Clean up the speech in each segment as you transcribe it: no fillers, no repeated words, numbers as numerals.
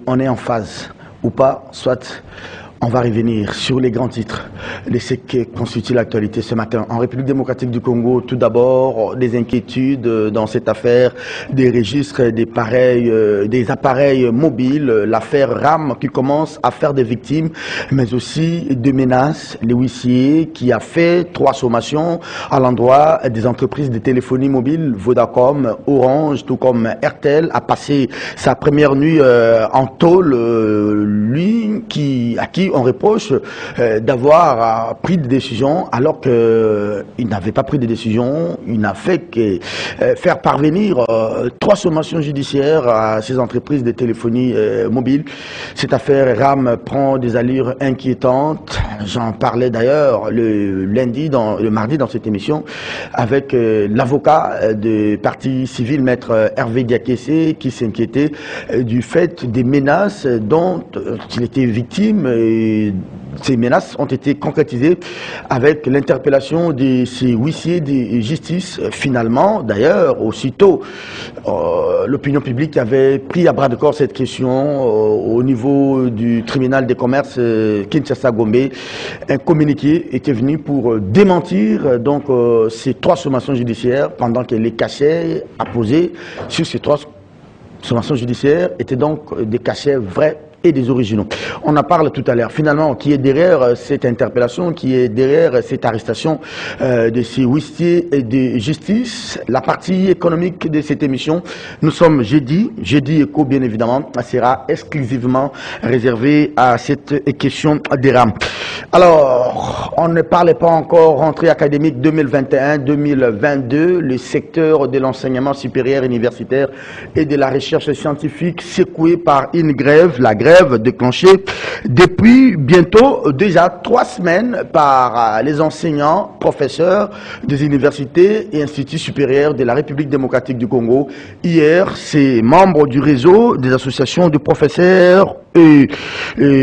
On est en phase ou pas, soit on va revenir sur les grands titres de ce qui constitue l'actualité ce matin. En République démocratique du Congo, tout d'abord, des inquiétudes dans cette affaire des registres des appareils mobiles, l'affaire RAM qui commence à faire des victimes, mais aussi des menaces. Le huissier qui a fait 3 sommations à l'endroit des entreprises de téléphonie mobile, Vodacom, Orange, tout comme RTL, a passé sa première nuit en tôle, lui à qui on reproche d'avoir pris des décisions alors qu'il n'avait pas pris de décisions. Il n'a fait que faire parvenir 3 sommations judiciaires à ces entreprises de téléphonie mobile. Cette affaire RAM prend des allures inquiétantes. J'en parlais d'ailleurs le mardi dans cette émission avec l'avocat du parti civil, maître Hervé Diakessé, qui s'inquiétait du fait des menaces dont il était victime. Et ces menaces ont été concrétisées avec l'interpellation de ces huissiers de justice. Finalement, d'ailleurs, aussitôt, l'opinion publique avait pris à bras de corps cette question au niveau du tribunal des commerces Kinshasa-Gombe. Un communiqué était venu pour démentir donc ces 3 sommations judiciaires, pendant que les cachets apposés sur ces 3 sommations judiciaires étaient donc des cachets vrais et des originaux. On en parle tout à l'heure. Finalement, qui est derrière cette interpellation, qui est derrière cette arrestation de ces huissiers de justice? La partie économique de cette émission, nous sommes jeudi éco bien évidemment, sera exclusivement réservé à cette question des RAM. Alors, on ne parlait pas encore rentrée académique 2021-2022, le secteur de l'enseignement supérieur universitaire et de la recherche scientifique secoué par une grève, la grève déclenchée depuis bientôt déjà 3 semaines par les enseignants, professeurs des universités et instituts supérieurs de la République démocratique du Congo. Hier, ces membres du réseau des associations de professeurs et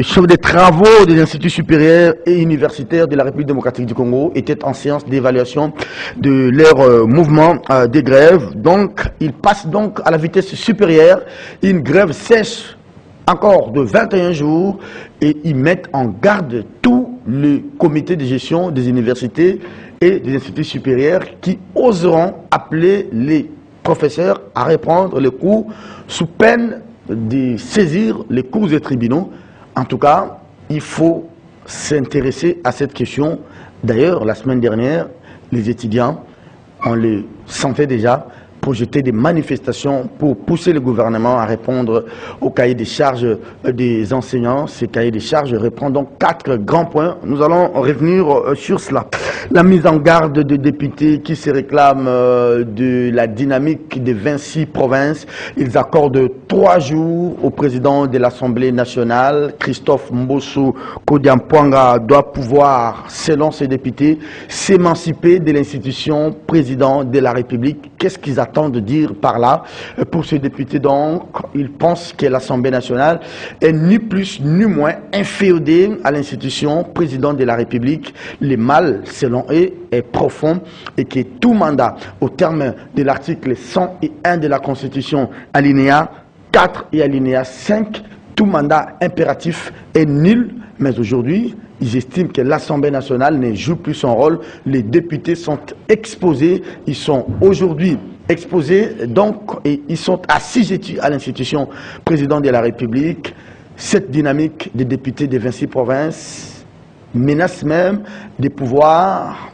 chefs des travaux des instituts supérieurs et universitaires de la République démocratique du Congo étaient en séance d'évaluation de leur mouvement de grève. Donc, ils passent donc à la vitesse supérieure. Une grève sèche encore de 21 jours et ils mettent en garde tous les comités de gestion des universités et des instituts supérieurs qui oseront appeler les professeurs à reprendre les cours sous peine de saisir les cours des tribunaux. En tout cas, il faut s'intéresser à cette question. D'ailleurs, la semaine dernière, les étudiants, on les sentait déjà projeter des manifestations pour pousser le gouvernement à répondre au cahier des charges des enseignants. Ces cahiers des charges reprend donc 4 grands points. Nous allons revenir sur cela. La mise en garde des députés qui se réclament de la dynamique des 26 provinces. Ils accordent 3 jours au président de l'Assemblée nationale. Christophe Mbosso Kodiampwanga doit pouvoir, selon ses députés, s'émanciper de l'institution président de la République. Qu'est-ce qu'ils attendent de dire par là? Pour ces députés, donc, ils pensent que l'Assemblée nationale est ni plus ni moins inféodée à l'institution président de la République. Le mal, selon eux, est profond et que tout mandat, au terme de l'article 101 de la Constitution, alinéa 4 et alinéa 5, tout mandat impératif est nul. Mais aujourd'hui, ils estiment que l'Assemblée nationale ne joue plus son rôle. Les députés sont exposés. Ils sont aujourd'hui exposés, donc, et ils sont assujettis à l'institution président de la République. Cette dynamique des députés des 26 provinces menace même de pouvoir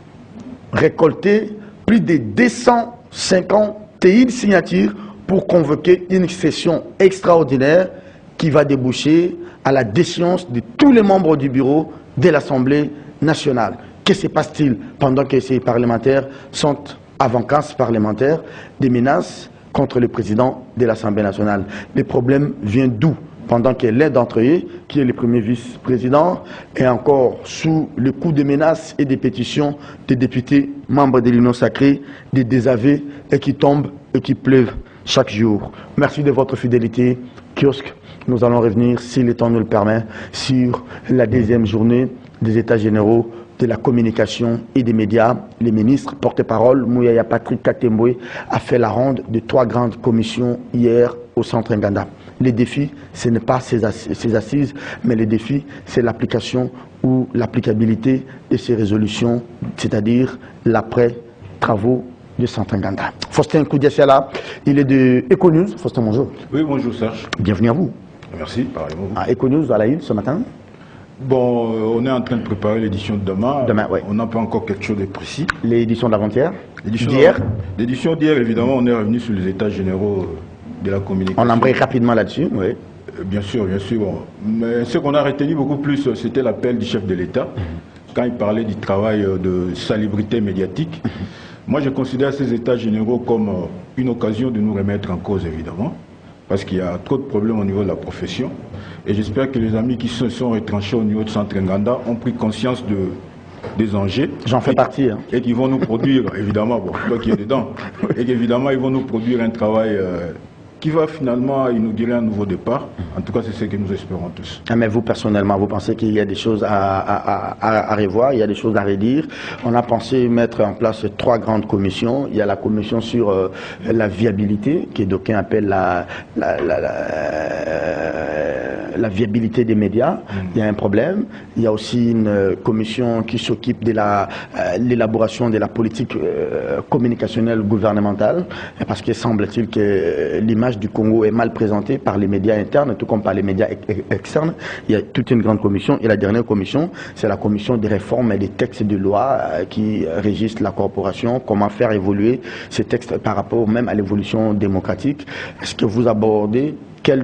récolter plus de 251 signatures pour convoquer une session extraordinaire qui va déboucher à la déchéance de tous les membres du bureau de l'Assemblée nationale. Que se passe-t-il pendant que ces parlementaires sont à vacances parlementaires? Des menaces contre le président de l'Assemblée nationale. Le problème vient d'où? Pendant que l'un d'entre eux, qui est le premier vice-président, est encore sous le coup de menaces et des pétitions des députés membres de l'Union sacrée, des désaveux et qui tombent et qui pleuvent chaque jour. Merci de votre fidélité. Kiosque, nous allons revenir, si le temps nous le permet, sur la 2e journée des États généraux de la communication et des médias. Les ministres porte-parole, Mouyaya Patrick Katemboué, a fait la ronde de 3 grandes commissions hier au centre Nganda. Les défis, ce n'est pas ces assises, mais les défis, c'est l'application ou l'applicabilité de ces résolutions, c'est-à-dire l'après-travaux de Santanganda. Faustin Koudiassiala, il est de Econews. Faustin, bonjour. Oui, bonjour Serge. Bienvenue à vous. Merci, pareillement. À Econews, à la une ce matin. Bon, on est en train de préparer l'édition de demain. Demain, oui. On n'a pas encore quelque chose de précis. L'édition d'avant-hier. D'hier. L'édition d'hier, évidemment, on est revenu sur les états généraux de la communication. On embraye rapidement là-dessus, oui. Bien sûr, bien sûr. Mais ce qu'on a retenu beaucoup plus, c'était l'appel du chef de l'État, quand il parlait du travail de salubrité médiatique. Moi, je considère ces états généraux comme une occasion de nous remettre en cause, évidemment, parce qu'il y a trop de problèmes au niveau de la profession. Et j'espère que les amis qui se sont retranchés au niveau de Centre Nganda ont pris conscience des enjeux. J'en fais partie. Hein. Et qu'ils vont nous produire, évidemment, bon, toi qui es dedans, et qu'évidemment, ils vont nous produire un travail qui va finalement inaugurer un nouveau départ. En tout cas, c'est ce que nous espérons tous. Mais vous, personnellement, vous pensez qu'il y a des choses à revoir, il y a des choses à redire. On a pensé mettre en place 3 grandes commissions. Il y a la commission sur la viabilité, que d'aucuns appellent la viabilité des médias. Il y a un problème. Il y a aussi une commission qui s'occupe de l'élaboration de la politique communicationnelle gouvernementale, parce qu'il semble-t-il que l'image du Congo est mal présentée par les médias internes, tout comme par les médias externes. Il y a toute une grande commission. Et la dernière commission, c'est la commission des réformes et des textes de loi qui régissent la corporation. Comment faire évoluer ces textes par rapport même à l'évolution démocratique. Est-ce que vous abordez quel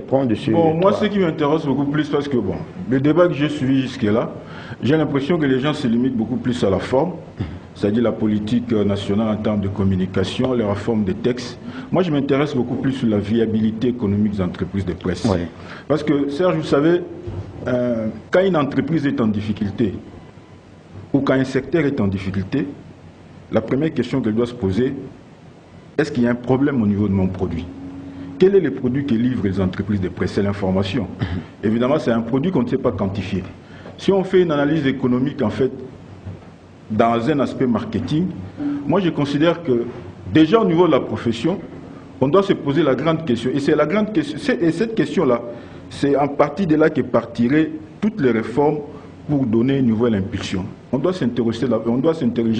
point dessus? Bon, moi, ce qui m'intéresse beaucoup plus, parce que bon, le débat que j'ai suivi jusque-là, j'ai l'impression que les gens se limitent beaucoup plus à la forme, c'est-à-dire la politique nationale en termes de communication, les réformes des textes. Moi, je m'intéresse beaucoup plus sur la viabilité économique des entreprises de presse. Oui. Parce que, Serge, vous savez, quand une entreprise est en difficulté, ou quand un secteur est en difficulté, la première question qu'elle doit se poser, est-ce qu'il y a un problème au niveau de mon produit? Quel est le produit que livrent les entreprises de presse? C'est l'information. Évidemment, c'est un produit qu'on ne sait pas quantifier. Si on fait une analyse économique, en fait, dans un aspect marketing, moi je considère que déjà au niveau de la profession, on doit se poser la grande question. Et c'est la grande question. Et cette question-là, c'est en partie de là que partiraient toutes les réformes pour donner une nouvelle impulsion. On doit s'interroger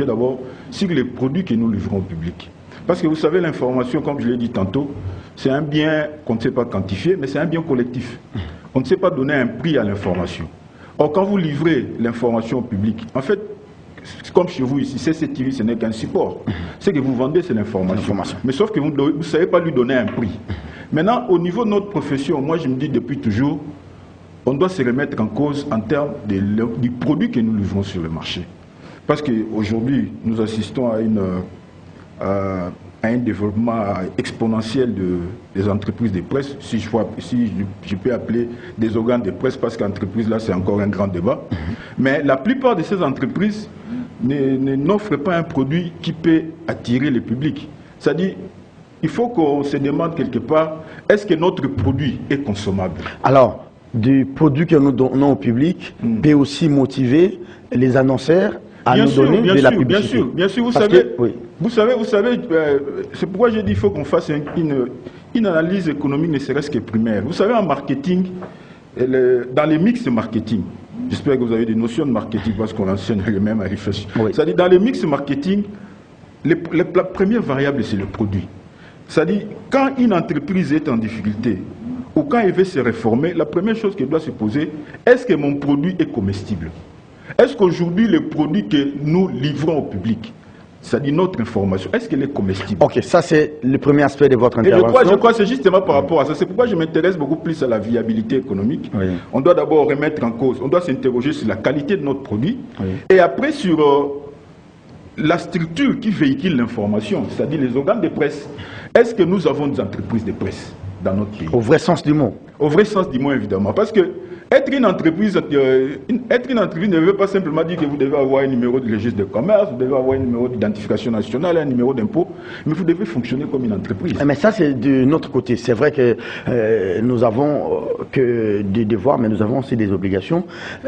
d'abord sur les produits que nous livrons au public. Parce que vous savez, l'information, comme je l'ai dit tantôt, c'est un bien qu'on ne sait pas quantifier, mais c'est un bien collectif. On ne sait pas donner un prix à l'information. Or, quand vous livrez l'information au public, en fait, comme chez vous ici, CCTV, ce n'est qu'un support. Ce que vous vendez, c'est l'information. Mais sauf que vous ne savez pas lui donner un prix. Maintenant, au niveau de notre profession, moi je me dis depuis toujours, on doit se remettre en cause en termes du produit que nous livrons sur le marché. Parce qu'aujourd'hui, nous assistons à un développement exponentiel des entreprises de presse, si je peux appeler des organes de presse, parce qu'entreprise là c'est encore un grand débat. Mais la plupart de ces entreprises n'offrent pas un produit qui peut attirer le public. C'est-à-dire, il faut qu'on se demande quelque part, est-ce que notre produit est consommable? Alors, du produit que nous donnons au public peut aussi motiver les annonceurs à nous donner de la publicité. Bien sûr, vous savez, c'est pourquoi j'ai dit qu'il faut qu'on fasse une analyse économique, ne serait-ce que primaire. Vous savez, en marketing, dans les mix marketing, j'espère que vous avez des notions de marketing parce qu'on enseigne les mêmes à réfléchir. Oui. C'est-à-dire, dans les mix marketing, la première variable, c'est le produit. C'est-à-dire, quand une entreprise est en difficulté, ou quand elle veut se réformer, la première chose qu'elle doit se poser, est-ce que mon produit est comestible? Est-ce qu'aujourd'hui, le produit que nous livrons au public, c'est-à-dire notre information, est-ce qu'elle est comestible? Ok, ça c'est le premier aspect de votre intervention. Et je crois que c'est justement par rapport à ça. C'est pourquoi je m'intéresse beaucoup plus à la viabilité économique. Oui. On doit d'abord remettre en cause, on doit s'interroger sur la qualité de notre produit, oui, et après sur la structure qui véhicule l'information, c'est-à-dire les organes de presse. Est-ce que nous avons des entreprises de presse dans notre pays? Au vrai sens du mot. Au vrai sens du mot, évidemment. Parce que être une entreprise ne veut pas simplement dire que vous devez avoir un numéro de registre de commerce, vous devez avoir un numéro d'identification nationale, un numéro d'impôt, mais vous devez fonctionner comme une entreprise. Mais ça, c'est de notre côté. C'est vrai que nous avons que des devoirs, mais nous avons aussi des obligations.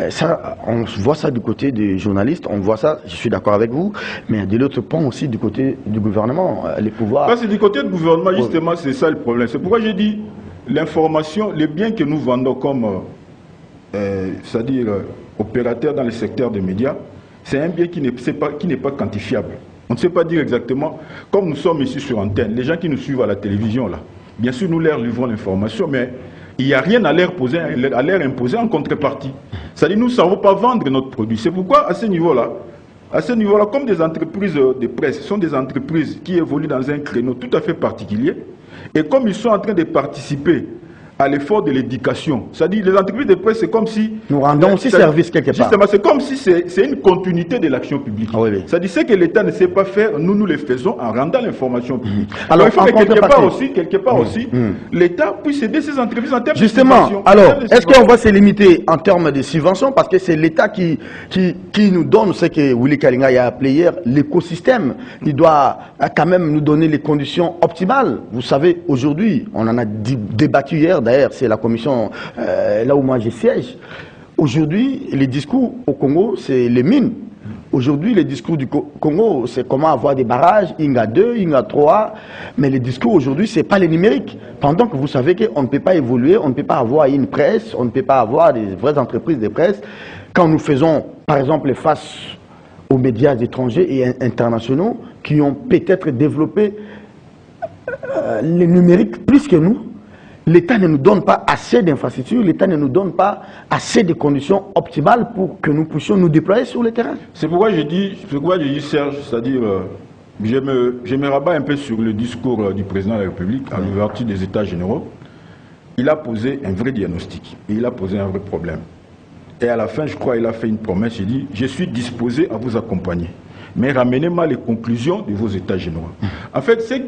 Ça, on voit ça du côté des journalistes, on voit ça, je suis d'accord avec vous, mais de l'autre point aussi du côté du gouvernement, les pouvoirs. C'est du côté du gouvernement, justement, c'est ça le problème. C'est pourquoi j'ai dit, l'information, les biens que nous vendons comme, c'est-à-dire opérateurs dans le secteur des médias, c'est un bien qui n'est pas quantifiable. On ne sait pas dire exactement, comme nous sommes ici sur antenne, les gens qui nous suivent à la télévision, là, bien sûr, nous leur livrons l'information, mais il n'y a rien à leur imposer en contrepartie. C'est-à-dire, nous ne savons pas vendre notre produit. C'est pourquoi, à ce niveau-là, comme des entreprises de presse, ce sont des entreprises qui évoluent dans un créneau tout à fait particulier, et comme ils sont en train de participer à l'effort de l'éducation. C'est-à-dire, les entreprises de presse, c'est comme si... Nous rendons aussi service quelque part. Justement, c'est comme si c'est une continuité de l'action publique. Ah, oui, oui. C'est-à-dire, ce que l'État ne sait pas faire, nous le faisons en rendant l'information publique. Alors, donc, il faut que quelque part aussi, l'État puisse aider ces entreprises en termes de subventions. Alors, est-ce qu'on va se limiter en termes de subventions? Parce que c'est l'État qui nous donne ce que Willy Kalinga a appelé hier, l'écosystème. Il doit quand même nous donner les conditions optimales. Vous savez, aujourd'hui, on en a débattu hier. D'ailleurs, c'est la commission là où moi je siège. Aujourd'hui, les discours au Congo, c'est les mines. Aujourd'hui, les discours du Congo, c'est comment avoir des barrages, INGA 2, INGA 3. Mais les discours aujourd'hui, ce n'est pas les numériques. Pendant que vous savez qu'on ne peut pas évoluer, on ne peut pas avoir une presse, on ne peut pas avoir des vraies entreprises de presse. Quand nous faisons, par exemple, face aux médias étrangers et internationaux qui ont peut-être développé les numériques plus que nous, l'État ne nous donne pas assez d'infrastructures, l'État ne nous donne pas assez de conditions optimales pour que nous puissions nous déployer sur le terrain. C'est pourquoi je dis, Serge, c'est-à-dire, je me rabats un peu sur le discours du président de la République à l'ouverture des États généraux. Il a posé un vrai diagnostic et il a posé un vrai problème. Et à la fin, je crois, il a fait une promesse, il dit, je suis disposé à vous accompagner. Mais ramenez-moi les conclusions de vos États généraux. En fait, c'est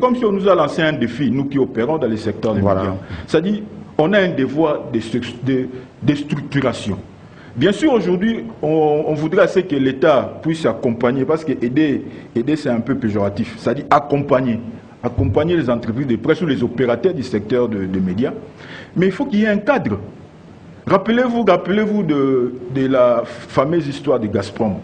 comme si on nous a lancé un défi, nous qui opérons dans les secteurs des médias. C'est-à-dire, on a un devoir de structuration. Bien sûr, aujourd'hui, on voudrait que l'État puisse accompagner, parce que aider c'est un peu péjoratif. C'est-à-dire accompagner les entreprises de presse ou les opérateurs du secteur des médias. Mais il faut qu'il y ait un cadre. Rappelez-vous de la fameuse histoire de Gazprom.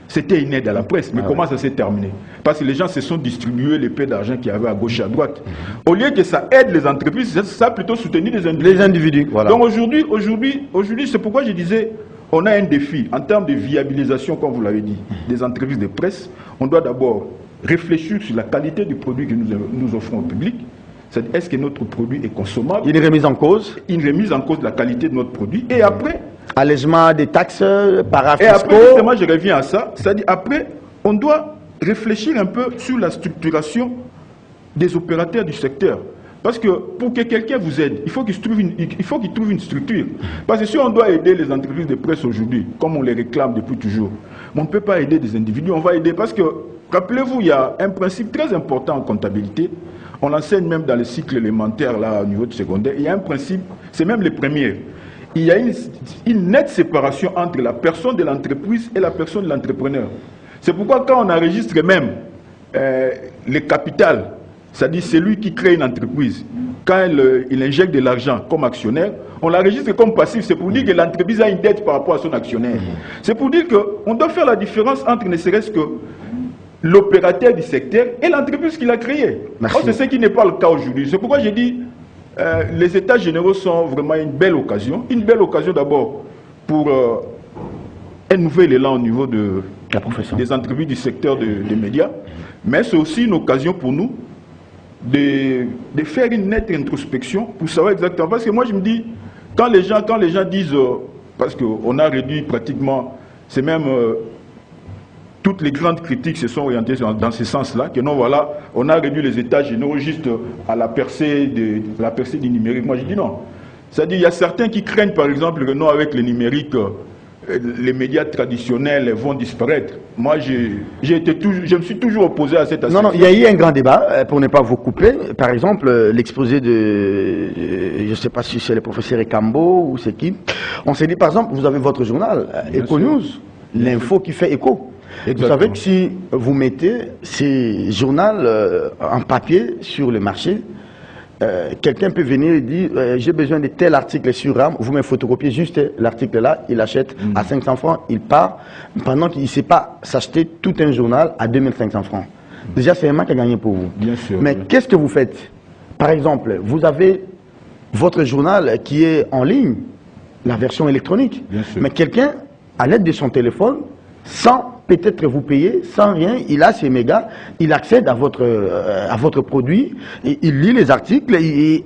C'était une aide à la presse, mais comment ça s'est terminé? Parce que les gens se sont distribués les paix d'argent qu'il y avait à gauche et à droite. Au lieu que ça aide les entreprises, ça a plutôt soutenu les individus. Les individus, voilà. Donc aujourd'hui, c'est pourquoi je disais, on a un défi en termes de viabilisation, comme vous l'avez dit, des entreprises de presse. On doit d'abord réfléchir sur la qualité du produit que nous offrons au public. Est-ce que notre produit est consommable? Une remise en cause. Une remise en cause de la qualité de notre produit. Et après... allègement des taxes, parafiscaux. Et après, justement, je reviens à ça. C'est-à-dire, après, on doit réfléchir un peu sur la structuration des opérateurs du secteur. Parce que pour que quelqu'un vous aide, il faut qu'il trouve une structure. Parce que si on doit aider les entreprises de presse aujourd'hui, comme on les réclame depuis toujours, on ne peut pas aider des individus, on va aider parce que, rappelez-vous, il y a un principe très important en comptabilité. On l'enseigne même dans le cycle élémentaire, là, au niveau du secondaire. Il y a un principe, c'est même le premier. Il y a une nette séparation entre la personne de l'entreprise et la personne de l'entrepreneur. C'est pourquoi quand on enregistre même le capital, c'est-à-dire celui qui crée une entreprise, quand il injecte de l'argent comme actionnaire, on l'enregistre comme passif. C'est pour dire que l'entreprise a une dette par rapport à son actionnaire. C'est pour dire qu'on doit faire la différence entre ne serait-ce que l'opérateur du secteur et l'entreprise qu'il a créée. C'est ce qui n'est pas le cas aujourd'hui. C'est pourquoi j'ai dit les États généraux sont vraiment une belle occasion. Une belle occasion d'abord pour un nouvel élan au niveau des entreprises du secteur des médias. Mais c'est aussi une occasion pour nous de faire une nette introspection pour savoir exactement. Parce que moi je me dis, quand les gens disent, parce qu'on a réduit pratiquement, c'est même... toutes les grandes critiques se sont orientées dans ce sens-là, que non, voilà, on a réduit les États généraux juste à la percée du numérique. Moi, je dis non. C'est-à-dire, il y a certains qui craignent, par exemple, que non, avec le numérique, les médias traditionnels vont disparaître. Moi, je me suis toujours opposé à cette assertion. Non, il y a eu un grand débat, pour ne pas vous couper. Par exemple, l'exposé de, je ne sais pas si c'est le professeur Ekambo ou c'est qui. On s'est dit, par exemple, vous avez votre journal, Eco News, l'info qui fait écho. Exactement. Vous savez que si vous mettez ces journaux en papier sur le marché, quelqu'un peut venir et dire j'ai besoin de tel article sur RAM, vous me photocopiez juste l'article là, il achète à 500 francs, il part, pendant qu'il ne sait pas s'acheter tout un journal à 2500 francs. Déjà, c'est un manque à gagner pour vous. Bien sûr. Mais qu'est-ce que vous faites? Par exemple, vous avez votre journal qui est en ligne, la version électronique. Bien sûr. Mais quelqu'un, à l'aide de son téléphone, sans peut-être vous payer, sans rien, il a ses mégas, il accède à votre produit, et il lit les articles et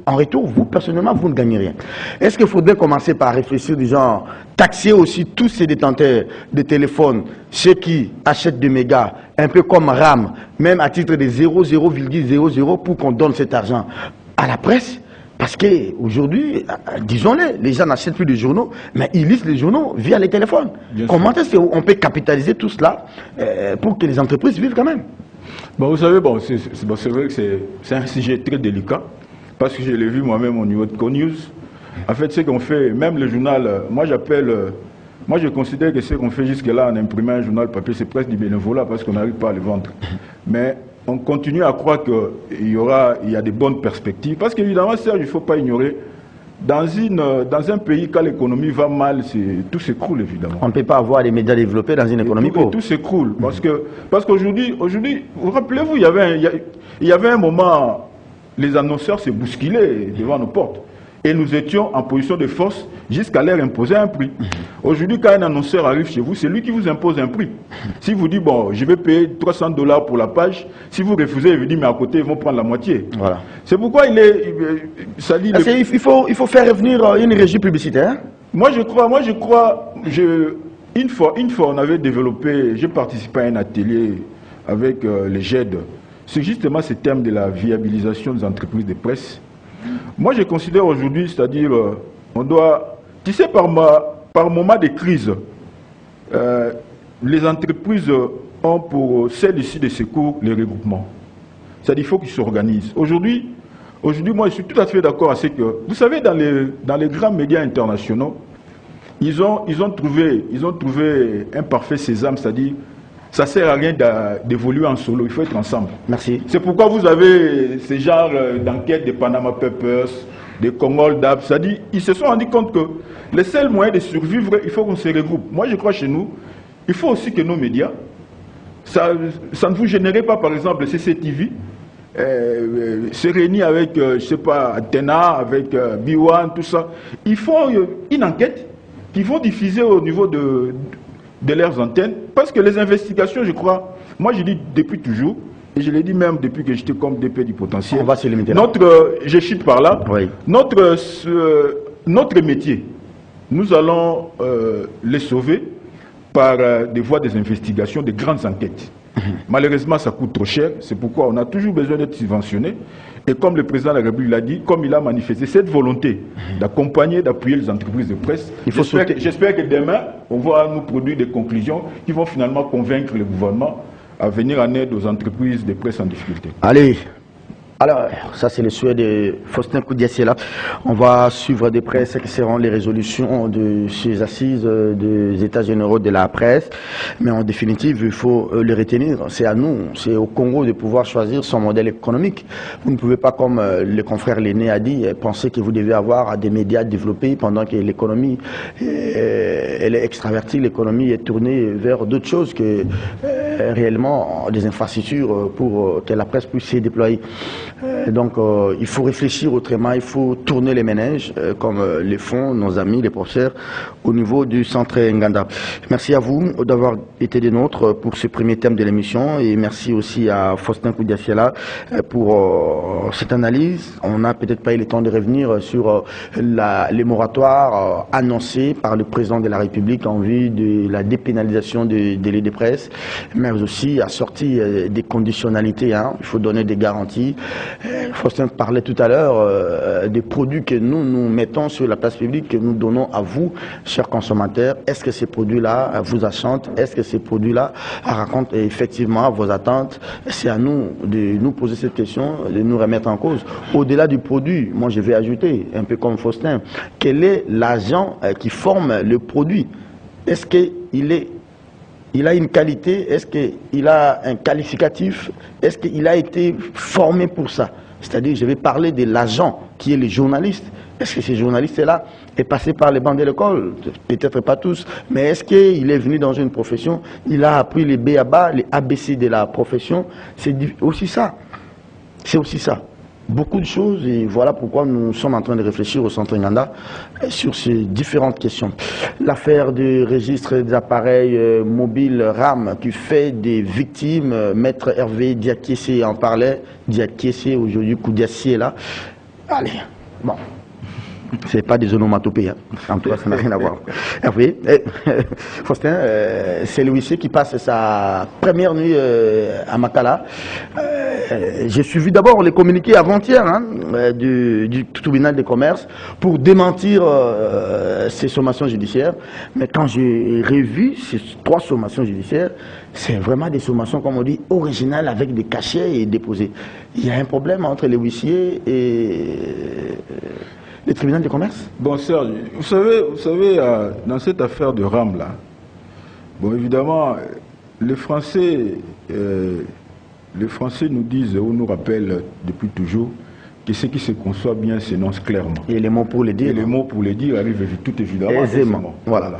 en retour, vous, personnellement, vous ne gagnez rien. Est-ce qu'il faudrait commencer par réfléchir du genre, taxer aussi tous ces détenteurs de téléphones, ceux qui achètent des mégas, un peu comme RAM, même à titre de 0,00 pour qu'on donne cet argent à la presse? Parce qu'aujourd'hui, disons-le, les gens n'achètent plus de journaux, mais ils lisent les journaux via les téléphones. Comment est-ce qu'on peut capitaliser tout cela pour que les entreprises vivent quand même? Bon, vous savez, c'est vrai que c'est un sujet très délicat, parce que je l'ai vu moi-même au niveau de CoNews. En fait, ce qu'on fait, même le journal, moi je considère que ce qu'on fait jusque-là en imprimant un journal papier, c'est presque du bénévolat, parce qu'on n'arrive pas à le vendre. Mais on continue à croire qu'il y a des bonnes perspectives. Parce qu'évidemment, Serge, il ne faut pas ignorer, dans un pays, quand l'économie va mal, tout s'écroule, évidemment. On ne peut pas avoir des médias développés dans une économie pauvre. Tout s'écroule. Parce qu'aujourd'hui, vous rappelez-vous, il y avait un moment, les annonceurs se bousculaient devant nos portes. Et nous étions en position de force jusqu'à leur imposer un prix. Aujourd'hui, quand un annonceur arrive chez vous, c'est lui qui vous impose un prix. Si vous dites, bon, je vais payer $300 pour la page, si vous refusez, il vous dit, mais à côté, ils vont prendre la moitié. Voilà. C'est pourquoi il faut faire revenir une régie publicitaire. Moi, je crois, une fois, on avait développé, j'ai participé à un atelier avec les GED. C'est justement ce thème de la viabilisation des entreprises de presse. Moi, je considère aujourd'hui, c'est-à-dire, on doit, tu sais, par moment de crise, les entreprises ont pour celles-ci de secours les regroupements. C'est-à-dire, il faut qu'ils s'organisent. Aujourd'hui, moi, je suis tout à fait d'accord avec ce que, vous savez, dans les grands médias internationaux, ils ont trouvé un parfait sésame, c'est-à-dire, ça ne sert à rien d'évoluer en solo, il faut être ensemble. Merci. C'est pourquoi vous avez ce genre d'enquête des Panama Papers, des Congol Dab, c'est-à-dire ils se sont rendus compte que le seul moyen de survivre, il faut qu'on se regroupe. Moi je crois chez nous, il faut aussi que nos médias, ça ne vous génère pas par exemple CCTV, se réunir avec, je ne sais pas, Athéna, avec B1, tout ça. Ils font une enquête qu'ils vont diffuser au niveau de leurs antennes, parce que les investigations, je crois, moi je dis depuis toujours, et je l'ai dit même depuis que j'étais comme DP du potentiel, on va se limiter là. Je chute par là, oui. Notre métier, nous allons les sauver par des voies des investigations, des grandes enquêtes. Malheureusement, ça coûte trop cher, c'est pourquoi on a toujours besoin d'être subventionné. Et comme le président de la République l'a dit, comme il a manifesté cette volonté d'accompagner, d'appuyer les entreprises de presse, j'espère que demain, on va nous produire des conclusions qui vont finalement convaincre le gouvernement à venir en aide aux entreprises de presse en difficulté. Allez. Alors, ça c'est le souhait de Faustin Koudiassiela. On va suivre de près ce que seront les résolutions de ces assises des États généraux de la presse. Mais en définitive, il faut le retenir. C'est à nous, c'est au Congo de pouvoir choisir son modèle économique. Vous ne pouvez pas, comme le confrère Léné a dit, penser que vous devez avoir des médias développés pendant que l'économie elle est extravertie, l'économie est tournée vers d'autres choses que réellement des infrastructures pour que la presse puisse se déployer. Donc il faut réfléchir autrement, il faut tourner les ménages comme le font nos amis, les professeurs au niveau du centre Nganda. Merci à vous d'avoir été des nôtres pour ce premier thème de l'émission et merci aussi à Faustin Koudiassiela pour cette analyse. On n'a peut-être pas eu le temps de revenir sur les moratoires annoncés par le président de la République en vue de la dépénalisation des délais de presse, mais aussi assorti des conditionnalités. Hein. Il faut donner des garanties. Faustin parlait tout à l'heure des produits que nous mettons sur la place publique, que nous donnons à vous, chers consommateurs. Est-ce que ces produits-là vous enchantent? Est-ce que ces produits-là racontent effectivement vos attentes? C'est à nous de nous poser cette question, de nous remettre en cause. Au-delà du produit, moi je vais ajouter, un peu comme Faustin, quel est l'agent qui forme le produit? Est-ce qu'il a une qualité? Est-ce qu'il a un qualificatif? Est-ce qu'il a été formé pour ça? C'est-à-dire, je vais parler de l'agent qui est le journaliste. Est-ce que ce journaliste-là est passé par les bancs de l'école? Peut-être pas tous, mais est-ce qu'il est venu dans une profession? Il a appris les B.A.B.A., les ABC de la profession? C'est aussi ça. C'est aussi ça. beaucoup de choses et voilà pourquoi nous sommes en train de réfléchir au Centre Nganda sur ces différentes questions. L'affaire du registre des appareils mobiles RAM qui fait des victimes, Maître Hervé Diakessé en parlait, Diakessé aujourd'hui, Koudiassi est là. Allez, bon. C'est pas des onomatopées, hein. En tout cas, ça n'a rien à voir. Hervé, Faustin, c'est l'huissier qui passe sa première nuit à Makala. J'ai suivi d'abord les communiqués avant-hier du tribunal de commerce pour démentir ces sommations judiciaires. Mais quand j'ai revu ces 3 sommations judiciaires, c'est vraiment des sommations, comme on dit, originales avec des cachets et déposés. Il y a un problème entre les huissiers et les tribunaux de commerce? Bon, Serge, vous savez dans cette affaire de RAM, là, bon, évidemment, les Français nous disent ou nous rappellent depuis toujours que ce qui se conçoit bien s'énonce clairement. Et les mots pour le dire. Et les mots pour le dire arrivent tout évidemment. Aisément. Voilà.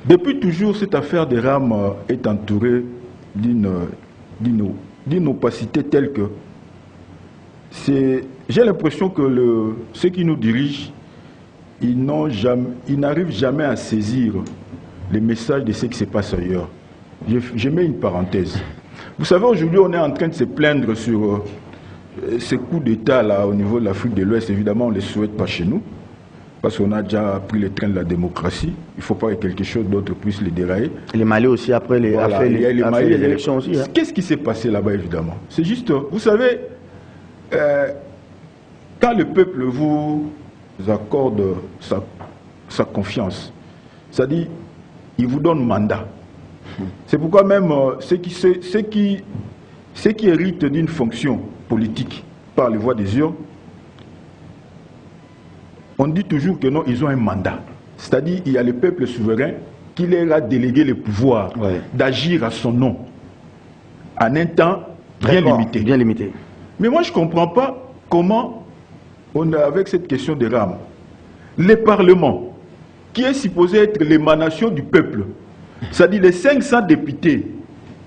Depuis toujours, cette affaire de RAM est entourée d'une opacité telle que j'ai l'impression que ceux qui nous dirigent, ils n'arrivent jamais à saisir les messages de ce qui se passe ailleurs. Je mets une parenthèse. Vous savez, aujourd'hui, on est en train de se plaindre sur ces coups d'État là au niveau de l'Afrique de l'Ouest. Évidemment, on ne les souhaite pas chez nous, parce qu'on a déjà pris le train de la démocratie. Il ne faut pas que quelque chose d'autre puisse les dérailler. Et les Mali aussi, après les élections aussi. Hein. Qu'est-ce qui s'est passé là-bas, évidemment? C'est juste, vous savez, quand le peuple vous accorde sa confiance, c'est-à-dire, il vous donne mandat. C'est pourquoi même ceux qui héritent d'une fonction politique par les voies des urnes, on dit toujours que non, ils ont un mandat. C'est-à-dire, il y a le peuple souverain qui leur a délégué le pouvoir d'agir à son nom, en un temps bien limité. Mais moi, je ne comprends pas comment on a, avec cette question de RAM, le Parlement, qui est supposé être l'émanation du peuple, c'est-à-dire les 500 députés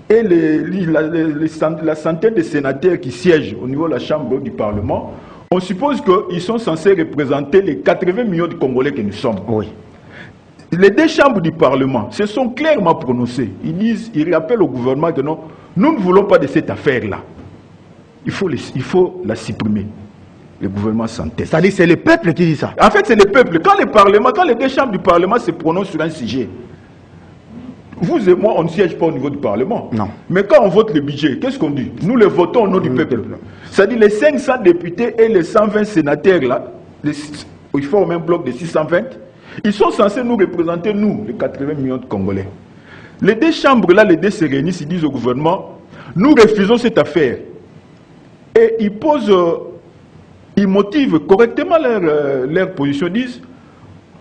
et la centaine de sénateurs qui siègent au niveau de la Chambre du Parlement, on suppose qu'ils sont censés représenter les 80 millions de Congolais que nous sommes. Oui. Les 2 chambres du Parlement se sont clairement prononcées. Ils rappellent au gouvernement que non, nous ne voulons pas de cette affaire-là. Il faut la supprimer. Le gouvernement s'entête. C'est-à-dire c'est le peuple qui dit ça. En fait, c'est le peuple. Quand les 2 chambres du Parlement se prononcent sur un sujet, vous et moi, on ne siège pas au niveau du Parlement. Non. Mais quand on vote le budget, qu'est-ce qu'on dit? Nous le votons au nom du peuple. C'est-à-dire les 500 députés et les 120 sénateurs, là, ils forment un bloc de 620, ils sont censés nous représenter, nous, les 80 millions de Congolais. Les 2 chambres, là, les 2 se réunissent, ils disent au gouvernement, nous refusons cette affaire. Et ils motivent correctement leur position, ils disent,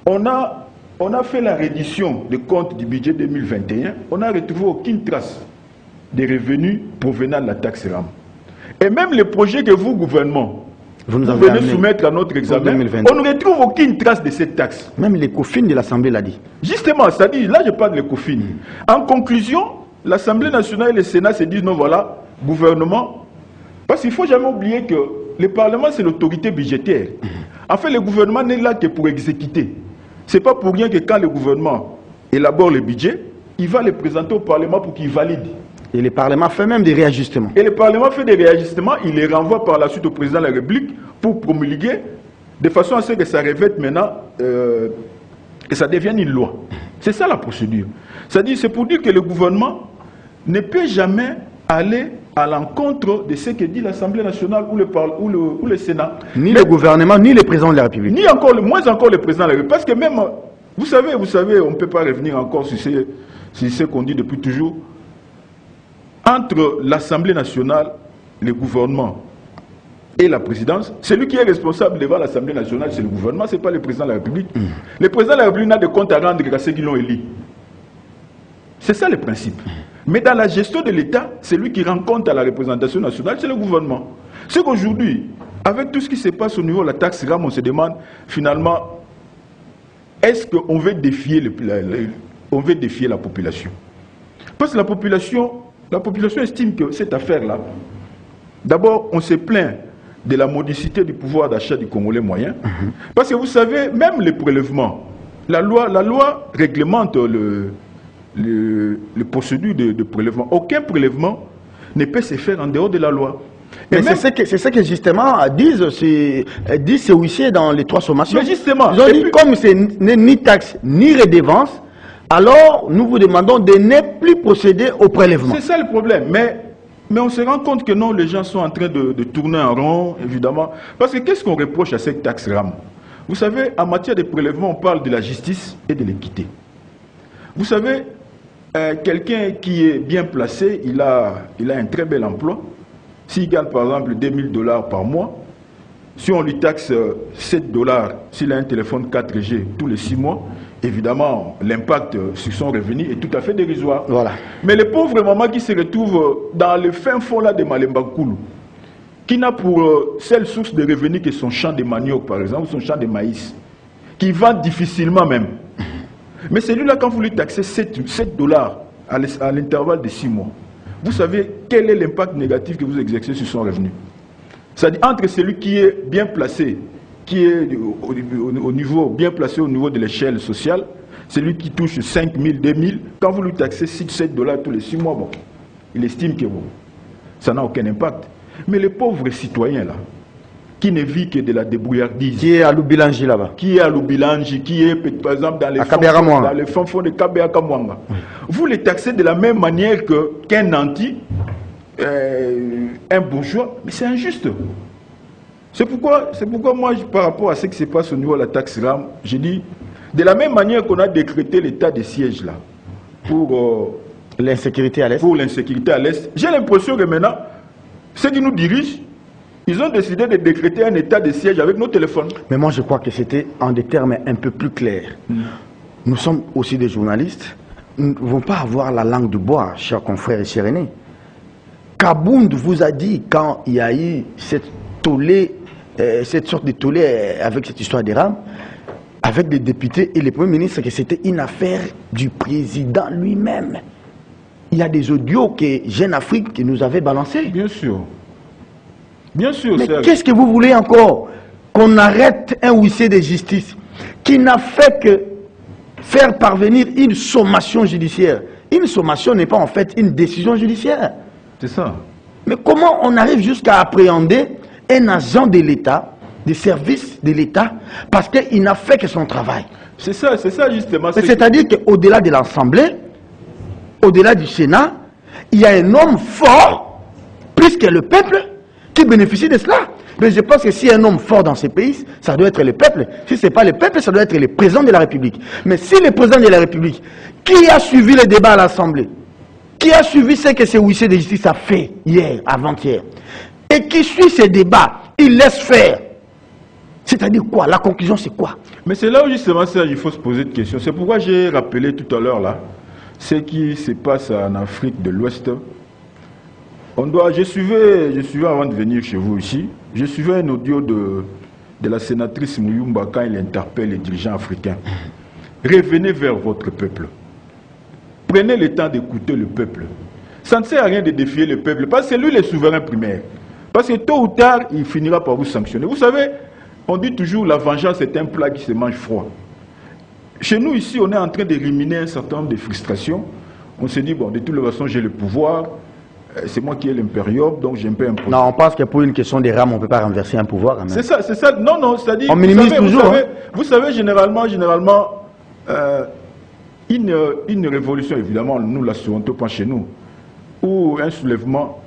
on a fait la reddition des comptes du budget 2021, on n'a retrouvé aucune trace des revenus provenant de la taxe RAM. Et même les projets que vous, gouvernement, vous venez soumettre à notre examen, on ne retrouve aucune trace de cette taxe. Même l'ECOFIN de l'Assemblée l'a dit. Justement, c'est-à-dire, là je parle de l'ECOFIN. En conclusion, l'Assemblée nationale et le Sénat se disent, non voilà, gouvernement, parce qu'il ne faut jamais oublier que le Parlement c'est l'autorité budgétaire. En fait, le gouvernement n'est là que pour exécuter. Ce n'est pas pour rien que quand le gouvernement élabore le budget, il va le présenter au Parlement pour qu'il valide. Et le Parlement fait même des réajustements. Et le Parlement fait des réajustements, il les renvoie par la suite au président de la République pour promulguer, de façon à ce que ça revête maintenant, que ça devienne une loi. C'est ça la procédure. C'est-à-dire, c'est pour dire que le gouvernement ne peut jamais aller à l'encontre de ce que dit l'Assemblée nationale ou le Sénat. Ni le gouvernement, ni le président de la République. Ni encore, moins encore le président de la République. Parce que même, vous savez, on ne peut pas revenir encore sur ce qu'on dit depuis toujours. Entre l'Assemblée nationale, le gouvernement et la présidence, celui qui est responsable devant l'Assemblée nationale, c'est le gouvernement, ce n'est pas le président de la République. Le président de la République n'a de compte à rendre qu'à ceux qui l'ont élu. C'est ça le principe. Mais dans la gestion de l'État, celui qui rend compte à la représentation nationale, c'est le gouvernement. C'est qu'aujourd'hui, avec tout ce qui se passe au niveau de la taxe RAM, on se demande finalement, est-ce qu'on veut défier la population? Parce que la population estime que cette affaire-là, d'abord, on se plaint de la modicité du pouvoir d'achat du Congolais moyen. Parce que vous savez, même les prélèvements, la loi réglemente le procédure de prélèvement. Aucun prélèvement ne peut se faire en dehors de la loi. Mais c'est ce que justement disent ces huissiers dans les 3 sommations. Mais justement, ils ont dit, comme ce n'est ni taxe ni redevance, alors nous vous demandons de ne plus procéder au prélèvement. C'est ça le problème. Mais on se rend compte que non, les gens sont en train de tourner en rond, évidemment. Parce que qu'est-ce qu'on reproche à cette taxe RAM? Vous savez, en matière de prélèvement, on parle de la justice et de l'équité. Vous savez, quelqu'un qui est bien placé, il a un très bel emploi. S'il gagne par exemple $2000 par mois, si on lui taxe $7, s'il a un téléphone 4G tous les 6 mois, évidemment, l'impact sur son revenu est tout à fait dérisoire. Voilà. Mais les pauvres mamans qui se retrouvent dans le fin fond là de Malembakoulou, qui n'a pour seule source de revenus que son champ de manioc, par exemple, son champ de maïs, qui vend difficilement même. Mais celui-là, quand vous lui taxez $7 à l'intervalle de 6 mois, vous savez quel est l'impact négatif que vous exercez sur son revenu. C'est-à-dire entre celui qui est bien placé, qui est au niveau, bien placé au niveau de l'échelle sociale, celui qui touche 5 000, 2 000, quand vous lui taxez $7 tous les 6 mois, bon, il estime que bon, ça n'a aucun impact. Mais les pauvres citoyens là, qui ne vivent que de la débrouillardise. Qui est à Lubilangi là-bas. Qui est à Lubilangi, qui est par exemple dans les fonds de Kabeakamwanga. Vous les taxez de la même manière qu'un nanti, un bourgeois, mais c'est injuste. C'est pourquoi moi, par rapport à ce qui se passe au niveau de la taxe RAM, je dis, de la même manière qu'on a décrété l'état de siège là, pour l'insécurité à l'Est. Pour l'insécurité à l'Est, j'ai l'impression que maintenant, ceux qui nous dirigent, ils ont décidé de décréter un état de siège avec nos téléphones. Mais moi, je crois que c'était en des termes un peu plus clairs. Nous sommes aussi des journalistes. Nous ne pouvons pas avoir la langue de bois, chers confrères et chers aînés. Kabound vous a dit, quand il y a eu cette sorte de tollé avec cette histoire des rames, avec les députés et les premiers ministres, que c'était une affaire du président lui-même. Il y a des audios que Jeune Afrique nous avait balancés. Bien sûr. Bien sûr, mais qu'est-ce que vous voulez encore? Qu'on arrête un huissier de justice qui n'a fait que faire parvenir une sommation judiciaire. Une sommation n'est pas en fait une décision judiciaire. C'est ça. Mais comment on arrive jusqu'à appréhender un agent de l'État, des services de l'État, parce qu'il n'a fait que son travail? C'est ça justement. C'est-à-dire qu'au-delà de l'Assemblée, au-delà du Sénat, il y a un homme fort, plus que le peuple, qui bénéficie de cela. Mais je pense que s'il y a un homme fort dans ce pays, ça doit être le peuple. Si ce n'est pas le peuple, ça doit être le président de la République. Mais si le président de la République, qui a suivi le débat à l'Assemblée, qui a suivi ce que ce huissier de justice a fait hier, avant-hier, et qui suit ce débat, il laisse faire. C'est-à-dire quoi? La conclusion, c'est quoi? Mais c'est là où justement ça, il faut se poser une question. C'est pourquoi j'ai rappelé tout à l'heure là, ce qui se passe en Afrique de l'Ouest. Je suivais avant de venir chez vous ici, je suivais un audio de la sénatrice Mouyumba quand il interpelle les dirigeants africains. Revenez vers votre peuple. Prenez le temps d'écouter le peuple. Ça ne sert à rien de défier le peuple, parce que lui, le souverain primaire. Parce que tôt ou tard, il finira par vous sanctionner. Vous savez, on dit toujours la vengeance est un plat qui se mange froid. Chez nous, ici, on est en train de ruminer un certain nombre de frustrations. On se dit, bon, de toute façon, j'ai le pouvoir. C'est moi qui ai l'impérium, donc j'ai un peu imposé. Non, on pense que pour une question des rames, on ne peut pas renverser un pouvoir. C'est ça. Non, c'est-à-dire... On minimise toujours. Vous savez, généralement, une révolution, évidemment, nous l'assurons pas chez nous, ou un soulèvement